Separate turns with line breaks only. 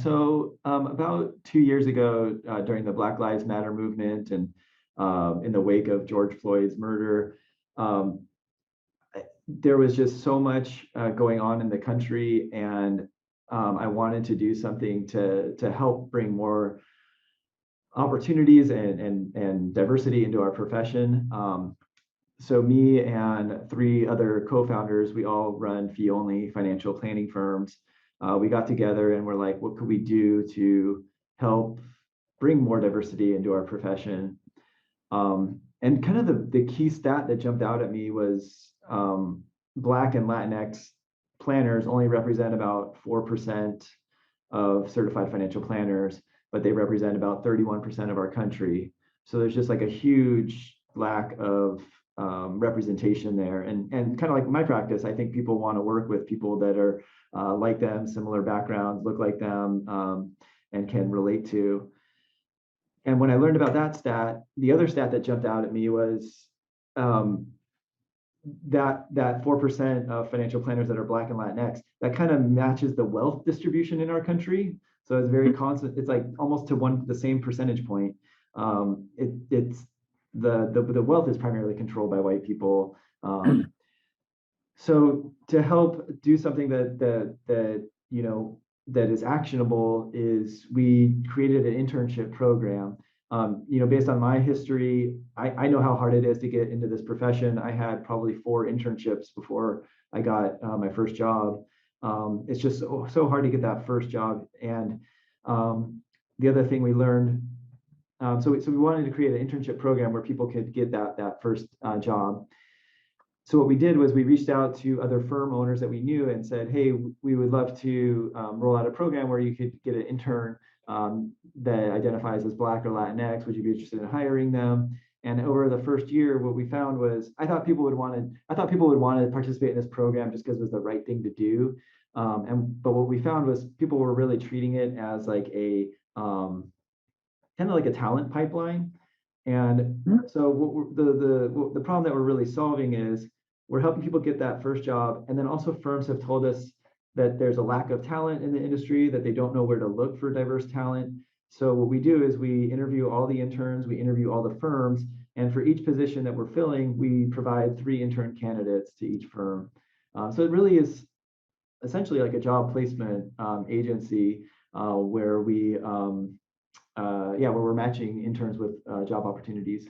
About 2 years ago, during the Black Lives Matter movement and in the wake of George Floyd's murder, um, there was just so much going on in the country, and I wanted to do something to help bring more opportunities and diversity into our profession. So me and three other co-founders, we all run fee-only financial planning firms. We got together and we're like, what could we do to help bring more diversity into our profession? And kind of the key stat that jumped out at me was Black and Latinx planners only represent about 4% of certified financial planners, but they represent about 31% of our country. So there's just like a huge lack of representation there. And kind of like my practice, I think people want to work with people that are like them, similar backgrounds, look like them, and can relate to. And when I learned about that stat, the other stat that jumped out at me was that 4% of financial planners that are Black and Latinx, that kind of matches the wealth distribution in our country. So it's very constant. It's like almost to the same percentage point. It's the wealth is primarily controlled by white people. So to help do something that is actionable, is we created an internship program. Based on my history, I know how hard it is to get into this profession. I had probably 4 internships before I got my first job. It's just so hard to get that first job. And the other thing we learned, so we wanted to create an internship program where people could get that first job. So what we did was we reached out to other firm owners that we knew and said, hey, we would love to roll out a program where you could get an intern that identifies as Black or Latinx. Would you be interested in hiring them? And over the first year, what we found was I thought people would want to participate in this program just because it was the right thing to do. But what we found was people were really treating it as like a kind of like a talent pipeline. And so the problem that we're really solving is we're helping people get that first job. And then also firms have told us that there's a lack of talent in the industry, that they don't know where to look for diverse talent. So what we do is we interview all the interns, we interview all the firms, and for each position that we're filling, we provide 3 intern candidates to each firm. So it really is essentially like a job placement agency where where we're matching interns with job opportunities.